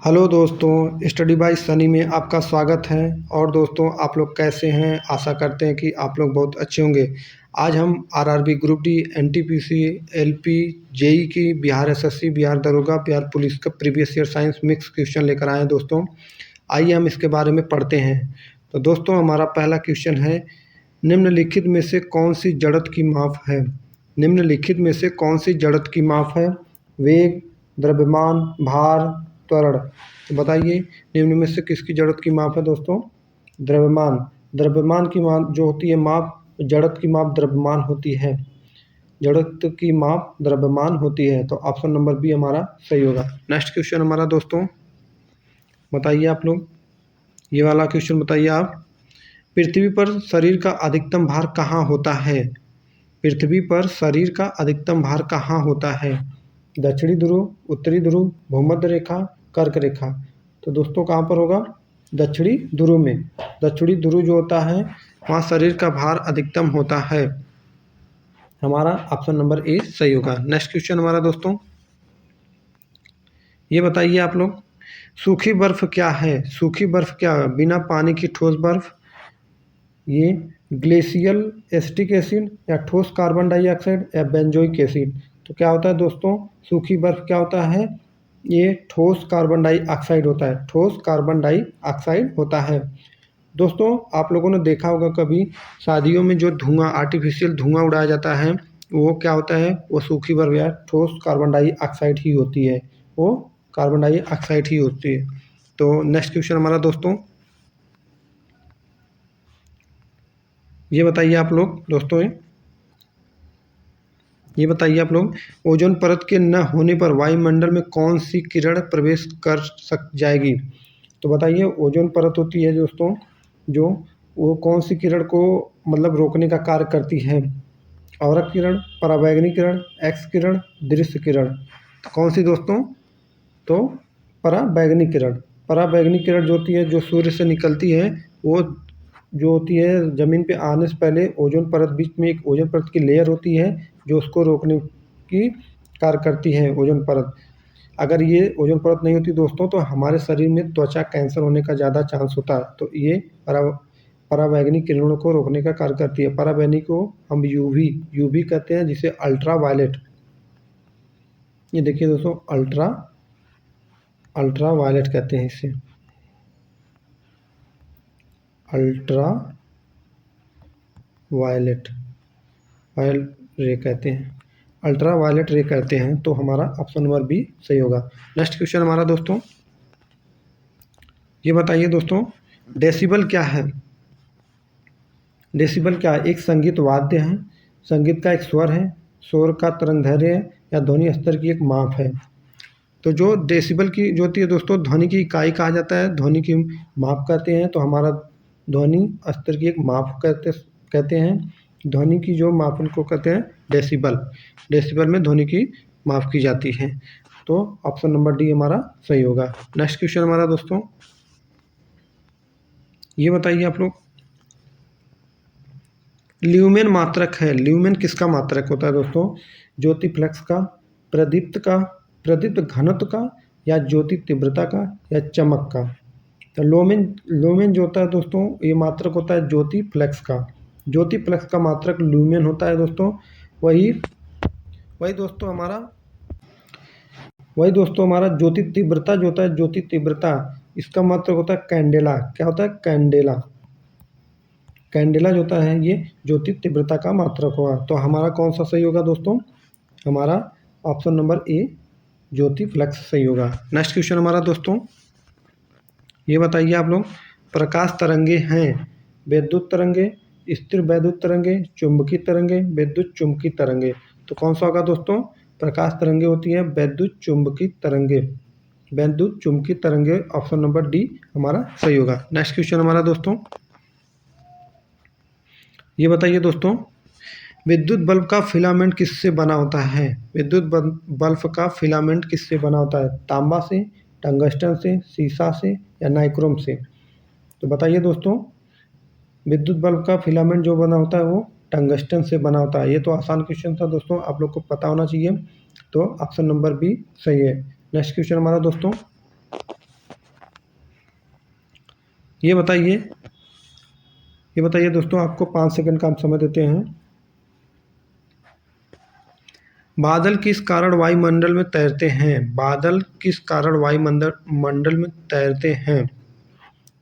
Hello दोस्तों, study bye Sunny में आपका स्वागत है। और दोस्तों, आप लोग कैसे हैं? आशा करते हैं कि आप लोग बहुत अच्छे होंगे। आज हम RRB group D, NTPC, LP, JE की, बिहार एसएससी, बिहार दरोगा, बिहार पुलिस का previous year science mix question लेकर आए हैं। दोस्तों, आइए हम इसके बारे में पढ़ते हैं। तो दोस्तों, हमारा पहला क्वेश्चन है, निम्नलिखित में से कौन सी जड़त की माप है? निम्नलिखित में से कौन सी जड़त की माप है? वेग, द्रव्यमान, भार, त्वरण। तो बताइए, निम्न में से किसकी जड़त की माप है? दोस्तों, द्रव्यमान। द्रव्यमान की माप जो होती है माप, जड़त की माप द्रव्यमान होती है। जड़त की माप द्रव्यमान होती है। तो ऑप्शन नंबर बी हमारा सही होगा। नेक्स्ट क्वेश्चन हमारा दोस्तों, बताइए आप लोग, ये वाला क्वेश्चन बताइए आप। पृथ्वी पर शरीर का अधिकतम भार कहाँ होता है? पृथ्वी पर शरीर का अधिकतम भार कहाँ होता है? दक्षिणी ध्रुव, उत्तरी ध्रुव, भूमध्य रेखा, कर्क रेखा। तो दोस्तों, कहाँ पर होगा? दक्षिणी ध्रुव में। दक्षिणी ध्रुव जो होता है, वहाँ शरीर का भार अधिकतम होता है। हमारा ऑप्शन नंबर ए सही होगा। नेक्स्ट क्वेश्चन हमारा दोस्तों, ये बताइए आप लोग, सूखी बर्फ क्या है? सूखी बर्फ क्या है? बिना पानी की ठोस बर्फ, ये ग्लेशियल एसिटिक एसिड, या ठोस कार्बन डाइऑक्साइड, या बेंजोइक एसिड। तो क्या होता है दोस्तों? सूखी बर्फ क्या होता है? ये ठोस कार्बन डाइऑक्साइड होता है। ठोस कार्बन डाइऑक्साइड होता है। दोस्तों, आप लोगों ने देखा होगा कभी शादियों में जो धुआं, आर्टिफिशियल धुआं उड़ाया जाता है, वो क्या होता है? वो सूखी बर्फ या ठोस कार्बन डाइऑक्साइड ही होती है। वो कार्बन डाइऑक्साइड ही होती है। तो नेक्स्ट क्वेश्चन हमारा दोस्तों, ये बताइए आप लोग दोस्तों, ये बताइए आप लोग, ओजोन परत के न होने पर वायुमंडल में कौन सी किरण प्रवेश कर सक जाएगी? तो बताइए, ओजोन परत होती है दोस्तों, जो वो कौन सी किरण को मतलब रोकने का कार्य करती है? अवरक्त किरण, पराबैंगनी किरण, एक्स किरण, दृश्य किरण। तो कौन सी दोस्तों? तो पराबैंगनी किरण। पराबैंगनी किरण जो होती है, जो सूर्य से निकलती है, वो जो होती है ज़मीन पे आने से पहले ओजोन परत, बीच में एक ओजोन परत की लेयर होती है जो उसको रोकने की कार्य करती है, ओजोन परत। अगर ये ओजोन परत नहीं होती दोस्तों, तो हमारे शरीर में त्वचा कैंसर होने का ज़्यादा चांस होता है। तो ये पराबैंगनी किरणों को रोकने का कार्य करती है। पराबैंगनी को हम यूवी कहते हैं, जिसे अल्ट्रा वायलेट। ये देखिए दोस्तों, अल्ट्रा वायलेट कहते हैं इसे। अल्ट्रा वायलेट रे कहते हैं। अल्ट्रा वायलेट रे कहते हैं। तो हमारा ऑप्शन नंबर बी सही होगा। नेक्स्ट क्वेश्चन हमारा दोस्तों, ये बताइए दोस्तों, डेसिबल क्या है? डेसिबल क्या है? एक संगीत वाद्य है, संगीत का एक स्वर है, शोर का तरंगदैर्घ्य है, या ध्वनि स्तर की एक माप है। तो जो डेसिबल की जो होती है दोस्तों, ध्वनि की इकाई कहा जाता है, ध्वनि की माप कहते हैं। तो हमारा ध्वनि स्तर की एक माप कहते हैं। ध्वनि की जो मापन को कहते हैं डेसिबल। डेसिबल में ध्वनि की माप की जाती है। तो ऑप्शन नंबर डी हमारा सही होगा। नेक्स्ट क्वेश्चन हमारा दोस्तों, ये बताइए आप लोग, ल्यूमेन मात्रक है। ल्यूमेन किसका मात्रक होता है दोस्तों? ज्योति फ्लक्स का, प्रदीप्त का, प्रदीप्त घनत्व का, या ज्योति तीव्रता का, या चमक का। तो लोमेन जो होता है दोस्तों, ये मात्रक होता है ज्योति फ्लक्स का। ज्योति फ्लक्स का मात्रक ल्यूमेन होता है दोस्तों। वही वही दोस्तों हमारा वही दोस्तों हमारा ज्योति तीव्रता जो होता है, ज्योति तीव्रता, इसका मात्रक होता है कैंडेला। क्या होता है? कैंडेला। कैंडेला जो होता है, ये ज्योति तीव्रता का मात्रक होगा। तो हमारा कौन सा सही होगा दोस्तों? हमारा option number A, Jyoti flux सही होगा। नेक्स्ट क्वेश्चन हमारा दोस्तों, ये बताइए आप लोग, प्रकाश तरंगे हैं वैद्युत तरंगे, स्थिर वैद्युत तरंगे, चुंबकीय तरंगे, विद्युत चुंबकीय तरंगे। तो कौन सा होगा दोस्तों? प्रकाश तरंगे होती है वैद्युत चुंबकीय तरंगे। वैद्युत चुंबकीय तरंगे, ऑप्शन नंबर डी हमारा सही होगा। नेक्स्ट क्वेश्चन हमारा दोस्तों, ये बताइए दोस्तों, विद्युत बल्ब का फिलामेंट किससे बना होता है? विद्युत बल्ब का फिलामेंट किससे बना होता है? तांबा से, टंगस्टन से, सीसा से, या नाइक्रोम से। तो बताइए दोस्तों, विद्युत बल्ब का फिलामेंट जो बना होता है वो टंगस्टन से बना होता है। ये तो आसान क्वेश्चन था दोस्तों, आप लोग को पता होना चाहिए। तो ऑप्शन नंबर बी सही है। नेक्स्ट क्वेश्चन हमारा दोस्तों, ये बताइए दोस्तों, आपको 5 सेकंड का हम समय देते हैं। बादल किस कारण वायुमंडल में तैरते हैं? बादल किस कारण वायुमंडल में तैरते हैं?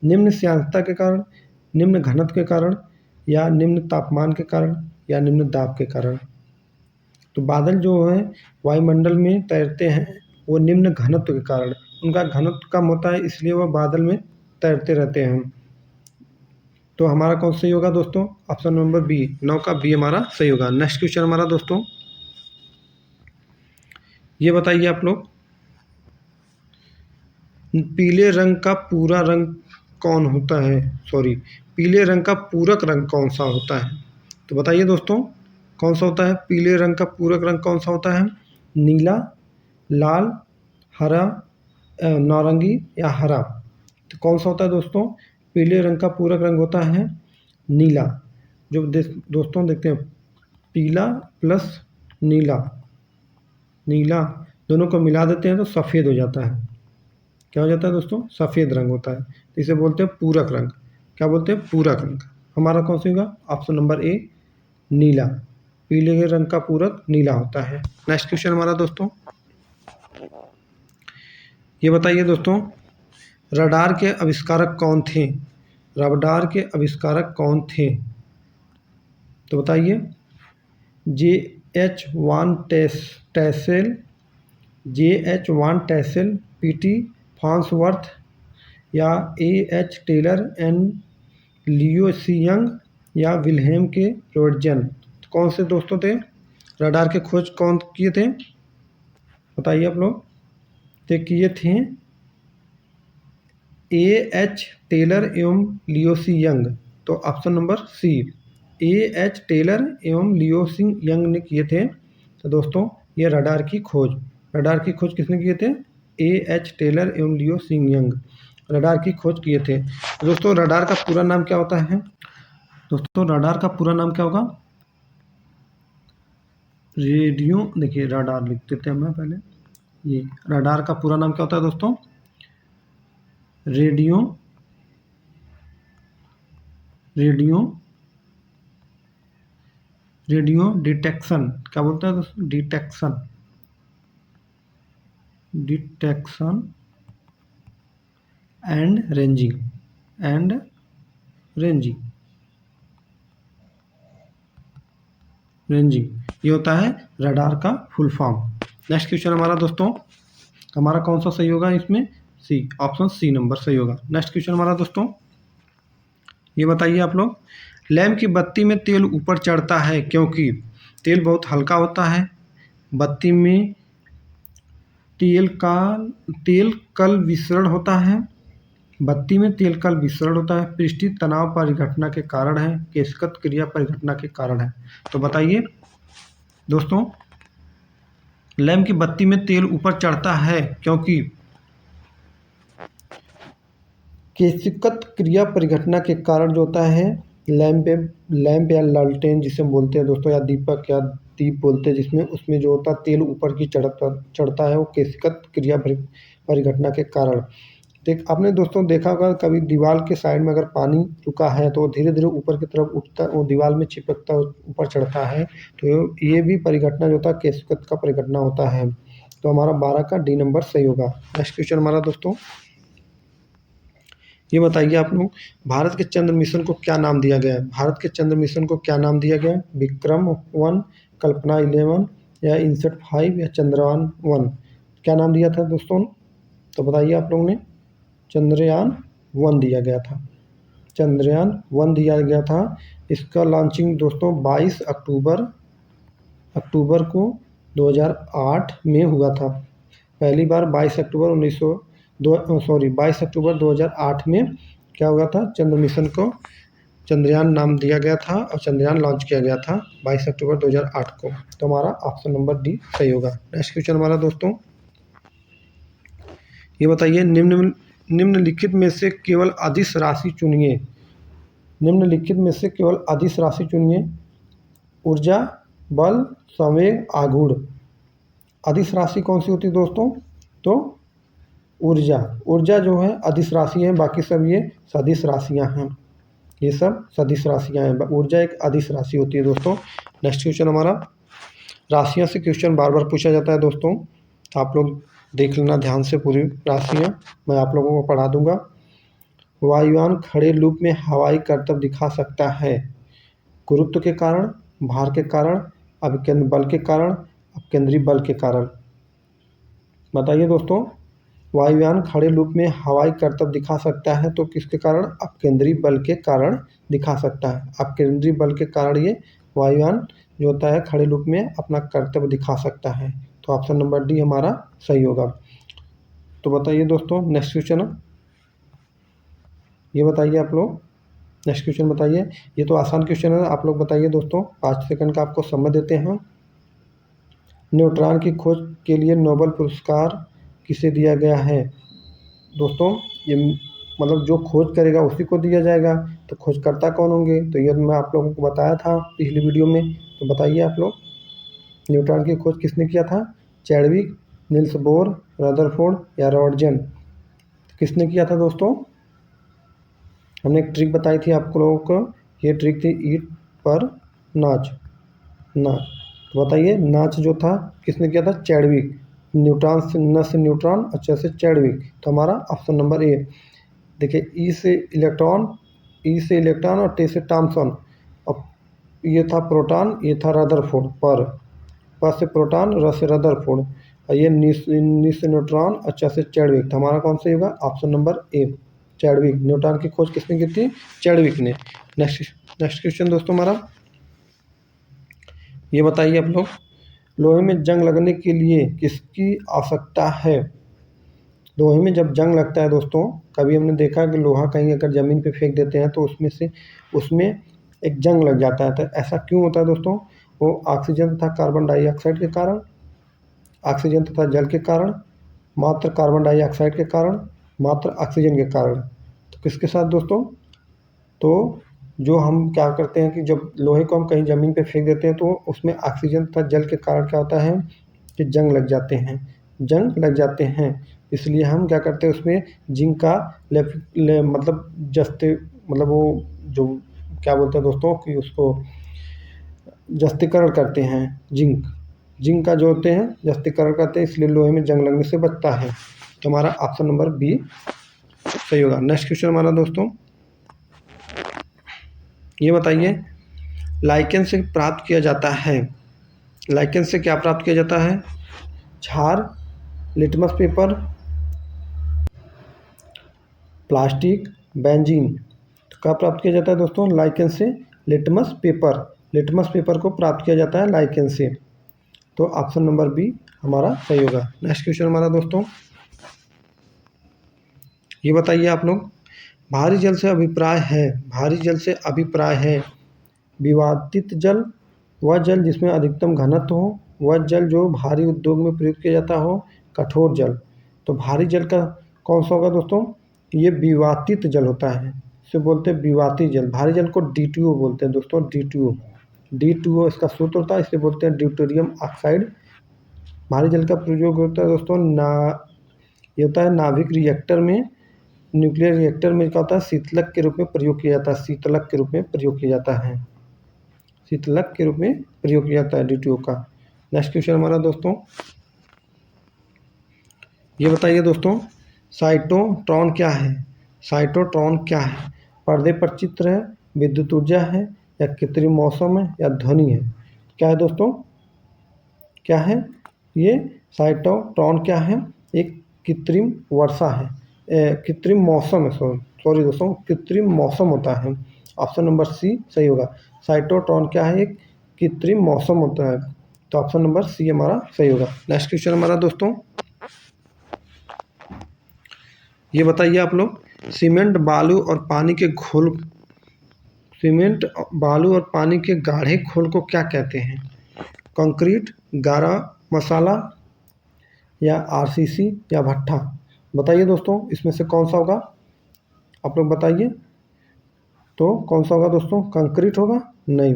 निम्न श्यानता के कारण, निम्न घनत्व के कारण, या निम्न तापमान के कारण, या निम्न दाब के कारण। तो बादल जो है वायुमंडल में तैरते हैं वो निम्न घनत्व के कारण, उनका घनत्व कम होता है इसलिए वह बादल में तैरते रहते हैं। तो हमारा कौन सही होगा दोस्तों? ऑप्शन नंबर बी, 9 का बी हमारा सही होगा। नेक्स्ट क्वेश्चन हमारा दोस्तों, ये बताइए आप लोग, पीले रंग का पूरा रंग कौन होता है? सॉरी, पीले रंग का पूरक रंग कौन सा होता है? तो बताइए दोस्तों, कौन सा होता है पीले रंग का पूरक रंग? कौन सा होता है? नीला, लाल, हरा, नारंगी या हरा? तो कौन सा होता है दोस्तों? पीले रंग का पूरक रंग होता है नीला। जो दोस्तों देखते हैं, पीला प्लस नीला, नीला दोनों को मिला देते हैं तो सफ़ेद हो जाता है। क्या हो जाता है दोस्तों? सफ़ेद रंग होता है। तो इसे बोलते हैं पूरक रंग। क्या बोलते हैं? पूरक रंग। हमारा कौन सा होगा? ऑप्शन नंबर ए, नीला। पीले रंग का पूरक नीला होता है। नेक्स्ट क्वेश्चन हमारा दोस्तों, ये बताइए दोस्तों, रडार के आविष्कारक कौन थे? रडार के आविष्कारक कौन थे? तो बताइए, J.H. वान टेसेल, J.H. वान टेसेल, P.T. फार्न्सवर्थ, या A.H. Taylor and Leo C Young, या विल्हेम के रोडजन? कौन से दोस्तों थे? रडार के खोज कौन किए थे? बताइए आप लोग। तो किए थे A.H. टेलर एवं लियो सी यंग। तो option number C, A.H. Taylor एवं लियो सी यंग ने किए थे। तो दोस्तों ये रडार की खोज किसने किए थे? A.H. टेलर एवं लियो सी यंग रडार की खोज किए थे। दोस्तों रडार का पूरा नाम क्या होता है? दोस्तों रडार का पूरा नाम क्या होगा? रेडियो, देखिए रडार लिख देते हैं मैं पहले। ये रडार का पूरा नाम क्या होता है दोस्तों? Radio detection. क्या बोलते हैं दोस्तों? डिटेक्शन एंड रेंजिंग ये होता है रडार का फुल फॉर्म। नेक्स्ट क्वेश्चन हमारा दोस्तों, हमारा कौन सा सही होगा इसमें? सी, ऑप्शन सी नंबर सही होगा। नेक्स्ट क्वेश्चन हमारा दोस्तों, ये बताइए आप लोग, लैंप की बत्ती में तेल ऊपर चढ़ता है क्योंकि तेल बहुत हल्का होता है, बत्ती में तेल कल विसरण होता है, बत्ती में तेल कल विसरण होता है, पृष्ठीय तनाव परिघटना के कारण है, केशगत क्रिया परिघटना के कारण है? तो बताइए दोस्तों, लैंप की बत्ती में तेल ऊपर चढ़ता है क्योंकि केशिकत क्रिया परिघटना के कारण जो होता है, लैंप या लालटेन जिसे हम बोलते हैं दोस्तों, या दीपक या दीप बोलते हैं जिसमें, उसमें जो होता है तेल ऊपर की चढ़ता है वो केशिकत क्रिया परिघटना के कारण। आपने दोस्तों देखा होगा कभी दीवार के साइड में अगर पानी रुका है तो धीरे धीरे ऊपर की तरफ उठता, वो दीवार में चिपकता ऊपर चढ़ता है। तो ये भी परिघटना जो होता है केशिकत का परिघटना होता है। तो हमारा 12 का डी नंबर सही होगा। नेक्स्ट क्वेश्चन हमारा दोस्तों, ये बताइए आप लोग, भारत के चंद्र मिशन को क्या नाम दिया गया है? भारत के चंद्र मिशन को क्या नाम दिया गया है? विक्रम 1, कल्पना 11, या इनसेट 5, या चंद्रयान 1? क्या नाम दिया था दोस्तों? तो बताइए आप लोगों ने। चंद्रयान 1 दिया गया था। चंद्रयान 1 दिया गया था। इसका लॉन्चिंग दोस्तों 22 अक्टूबर को 2008 में हुआ था। पहली बार 22 अक्टूबर 2008 में क्या हुआ था? चंद्र मिशन को चंद्रयान नाम दिया गया था और चंद्रयान लॉन्च किया गया था 22 अक्टूबर 2008 को। तो हमारा ऑप्शन नंबर डी सही होगा। नेक्स्ट क्वेश्चन हमारा दोस्तों, ये बताइए, निम्नलिखित में से केवल अदिश राशि चुनिए। निम्नलिखित में से केवल अदिश राशि चुनिए। ऊर्जा, बल, संवेग, आघूर्ण। अदिश राशि कौन सी होती है दोस्तों? तो ऊर्जा, ऊर्जा जो है अदिश राशि है, बाकी सब ये सदिश राशियाँ हैं, ये सब सदिश राशियाँ हैं। ऊर्जा एक अदिश राशि होती है दोस्तों। नेक्स्ट क्वेश्चन हमारा, राशियों से क्वेश्चन बार बार पूछा जाता है दोस्तों, आप लोग देख लेना ध्यान से पूरी राशियाँ, मैं आप लोगों को पढ़ा दूंगा। वायुयान खड़े लूप में हवाई करतब दिखा सकता है, गुरुत्व के कारण, भार के कारण, अभिकेंद्र बल के कारण, अपकेंद्री बल के कारण। बताइए दोस्तों, वायुयान खड़े लूप में हवाई करतब दिखा सकता है तो किसके कारण? अपकेंद्री बल के कारण दिखा सकता है। अपकेंद्री बल के कारण ये वायुयान जो होता है खड़े लूप में अपना कर्तव्य दिखा सकता है। तो ऑप्शन नंबर डी हमारा सही होगा। तो बताइए दोस्तों, नेक्स्ट क्वेश्चन ये बताइए आप लोग, नेक्स्ट क्वेश्चन बताइए। ये तो आसान क्वेश्चन है, आप लोग बताइए दोस्तों, 5 सेकंड का आपको समय देते हैं। न्यूट्रॉन की खोज के लिए नोबेल पुरस्कार किसे दिया गया है? दोस्तों ये मतलब जो खोज करेगा उसी को दिया जाएगा, तो खोजकर्ता कौन होंगे? तो ये मैं आप लोगों को बताया था पिछली वीडियो में। तो बताइए आप लोग, न्यूट्रॉन की खोज किसने किया था? चैडविक, नील्स बोर, रदरफोर्ड या रॉन्टजन? किसने किया था दोस्तों? हमने एक ट्रिक बताई थी आप लोगों को, ये ट्रिक थी ईट पर नाच, नाच। तो बताइए, नाच जो था किसने किया था? चैडविक। न्यूट्रॉन से न से न्यूट्रॉन, अच्छा से चैडविक। तो हमारा ऑप्शन नंबर ए। देखिए, ई से इलेक्ट्रॉन और टे से टॉमसन। अब ये था प्रोटॉन, ये था रदरफोर्ड। पर से प्रोटॉन, र से रदरफोर्ड, और ये नी से न्यूट्रॉन, अच्छा से चैडविक। तो हमारा कौन सा होगा? Option number A, Chadwick. Neutron की खोज किसने की थी? चैडविक ने। नेक्स्ट क्वेश्चन दोस्तों हमारा, ये बताइए आप लोग, लोहे में जंग लगने के लिए किसकी आवश्यकता है? लोहे में जब जंग लगता है दोस्तों, कभी हमने देखा कि लोहा कहीं अगर ज़मीन पे फेंक देते हैं तो उसमें एक जंग लग जाता है। तो ऐसा क्यों होता है दोस्तों? वो ऑक्सीजन तथा कार्बन डाइऑक्साइड के कारण, ऑक्सीजन तथा जल के कारण, मात्र कार्बन डाइऑक्साइड के कारण, मात्र ऑक्सीजन के कारण। तो किसके साथ दोस्तों? तो जो हम क्या करते हैं कि जब लोहे को हम कहीं ज़मीन पे फेंक देते हैं तो उसमें ऑक्सीजन तथा जल के कारण क्या होता है कि जंग लग जाते हैं, जंग लग जाते हैं। इसलिए हम क्या करते हैं, उसमें जिंक का मतलब जस्ते, मतलब वो जो क्या बोलते हैं दोस्तों कि उसको जस्तीकरण करते हैं, जिंक का जो होते हैं जस्तीकरण करते हैं, इसलिए लोहे में जंग लगने से बचता है। तो हमारा ऑप्शन नंबर बी सही होगा। नेक्स्ट क्वेश्चन हमारा दोस्तों, ये बताइए, लाइकेन से प्राप्त किया जाता है, लाइकेन से क्या प्राप्त किया जाता है? क्षार, लिटमस पेपर, प्लास्टिक, बेंजीन। तो क्या प्राप्त किया जाता है दोस्तों? लाइकेन से लिटमस पेपर, लिटमस पेपर को प्राप्त किया जाता है लाइकेन से। तो ऑप्शन नंबर बी हमारा सही होगा। नेक्स्ट क्वेश्चन हमारा दोस्तों, ये बताइए आप लोग, भारी जल से अभिप्राय है, भारी जल से अभिप्राय है विवादित जल, वह जल जिसमें अधिकतम घनत्व हो, वह जल जो भारी उद्योग में प्रयुक्त किया जाता हो, कठोर जल। तो भारी जल का कौन सा होगा दोस्तों? ये विवातित जल होता है, इसे बोलते हैं विवातित जल। भारी जल को D2O बोलते हैं दोस्तों, D2O इसका सूत्र होता है, इसे बोलते हैं ड्यूटेरियम ऑक्साइड। भारी जल का प्रयोग होता है दोस्तों ये होता है नाभिक रिएक्टर में, न्यूक्लियर रिएक्टर में क्या होता है, शीतलक के रूप में प्रयोग किया जाता है, शीतलक के रूप में प्रयोग किया जाता है, शीतलक के रूप में प्रयोग किया जाता है D2O का। नेक्स्ट क्वेश्चन हमारा दोस्तों, ये बताइए दोस्तों, साइटोट्रॉन क्या है? साइटोट्रॉन क्या है? पर्दे पर चित्र है, विद्युत ऊर्जा है, या कृत्रिम मौसम है, या ध्वनि है? क्या है दोस्तों? क्या है ये? साइटोट्रॉन क्या है? एक कृत्रिम वर्षा है, कृत्रिम मौसम है, सॉरी दोस्तों, कृत्रिम मौसम होता है। ऑप्शन नंबर सी सही होगा। साइटोट्रॉन क्या है? एक कृत्रिम मौसम होता है। तो ऑप्शन नंबर सी हमारा सही होगा। नेक्स्ट क्वेश्चन हमारा दोस्तों, ये बताइए आप लोग, सीमेंट बालू और पानी के घोल, सीमेंट बालू और पानी के गाढ़े घोल को क्या कहते हैं? कंक्रीट, गारा मसाला, या RCC, या भट्ठा? बताइए दोस्तों, इसमें से कौन सा होगा? आप लोग बताइए, तो कौन सा होगा दोस्तों? कंक्रीट होगा? नहीं,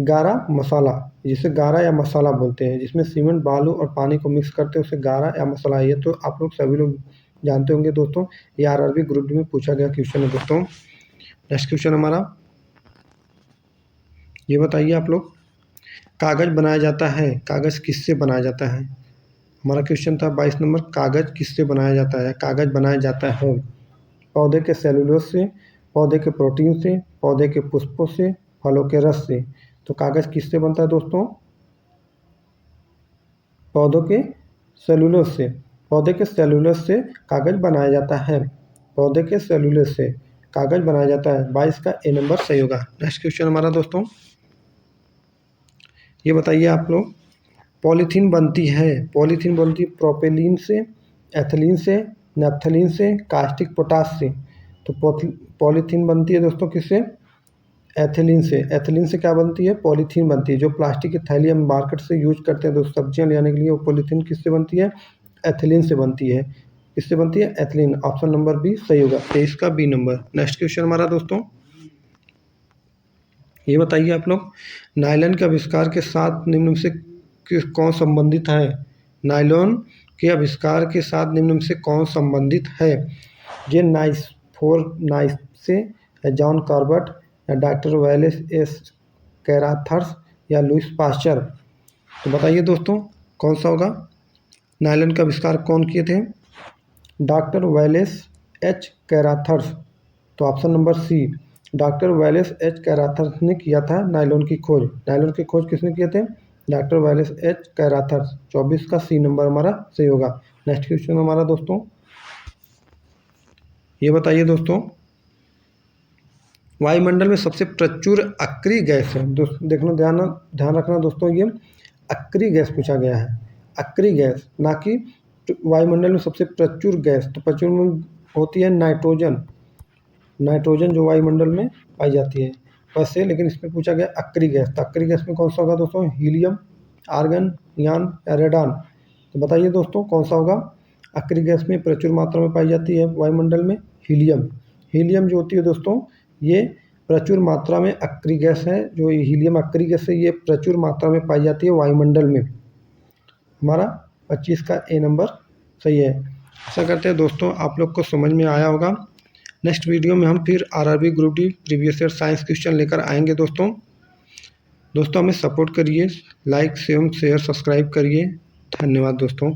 गारा मसाला, जिसे गारा या मसाला बोलते हैं, जिसमें सीमेंट बालू और पानी को मिक्स करते हैं उसे गारा या मसाला। ये तो आप लोग सभी लोग जानते होंगे दोस्तों, ये आरआरबी ग्रुप डी में पूछा गया क्वेश्चन है दोस्तों। नेक्स्ट क्वेश्चन हमारा, ये बताइए आप लोग, कागज़ बनाया जाता है, कागज़ किससे बनाया जाता है? हमारा क्वेश्चन था 22 नंबर, कागज़ किससे बनाया जाता है? कागज़ बनाया जाता है पौधे के सेलुलोज से, पौधे के प्रोटीन से, पौधे के पुष्पों से, फलों के रस से। तो कागज़ किससे बनता है दोस्तों? पौधों के सेलुलोज से। पौधे के सेलुलोज से कागज़ बनाया जाता है। पौधे के सेलुलोज से कागज़ बनाया जाता है। 22 का ए नंबर सही होगा। नेक्स्ट क्वेश्चन हमारा दोस्तों, ये बताइए आप लोग, पॉलीथीन बनती है, पॉलीथीन बनती है प्रोपेलीन से, एथिलीन से, नैप्थलीन से, कास्टिक पोटाश से। तो पॉलीथीन बनती है दोस्तों किससे? एथिलीन से। एथिलीन से क्या बनती है? पॉलीथीन बनती है। जो प्लास्टिक की थैली हम मार्केट से यूज करते हैं दोस्तों सब्जियां ले आने के लिए, वो पॉलीथीन किससे बनती है? एथिलीन से बनती है। किससे बनती है? एथिलीन। ऑप्शन नंबर बी सही होगा। 23 का बी नंबर। नेक्स्ट क्वेश्चन हमारा दोस्तों, ये बताइए आप लोग, नायलॉन के आविष्कार के साथ निम्न में से कौन संबंधित है? नायलॉन के आविष्कार के साथ निम्न में से कौन संबंधित है? जे नाइस फोर नाइस से, या जॉन कॉर्बेट, या डॉक्टर वेलेस एस कैराथर्स, या लुइस पास्चर। तो बताइए दोस्तों कौन सा होगा? नायलॉन का आविष्कार कौन किए थे? Doctor Wallace H Carothers. तो option number C, doctor Wallace H Carothers ने किया था नायलॉन की खोज। नायलॉन की खोज किसने किए थे? Doctor Wallace H कैराथर्स। 24 का सी नंबर हमारा सही होगा। नेक्स्ट क्वेश्चन हमारा दोस्तों, ये बताइए दोस्तों, वायुमंडल में सबसे प्रचुर अक्रिय गैस है। देखना, ध्यान रखना दोस्तों, ये अक्रिय गैस पूछा गया है। अक्रिय गैस, ना कि वायुमंडल में सबसे प्रचुर गैस। तो प्रचुर में होती है नाइट्रोजन। नाइट्रोजन जो वायुमंडल में पाई जाती है वैसे, लेकिन इसमें पूछा गया अक्रिय गैस। तो अक्रिय गैस में कौन सा होगा दोस्तों? हीलियम, आर्गन, यान, या रेडान। तो बताइए दोस्तों कौन सा होगा? अक्रिय गैस में प्रचुर मात्रा में पाई जाती है वायुमंडल में हीलियम। हीलियम जो होती है दोस्तों, ये प्रचुर मात्रा में अक्रिय गैस है। जो हीलियम अक्रिय गैस है, ये प्रचुर मात्रा में पाई जाती है वायुमंडल में। हमारा 25 का ए नंबर सही है। आशा करते हैं दोस्तों आप लोग को समझ में आया होगा। नेक्स्ट वीडियो में हम फिर RRB group D previous year science question लेकर आएंगे दोस्तों। हमें सपोर्ट करिए, लाइक शेयर सब्सक्राइब करिए। धन्यवाद दोस्तों।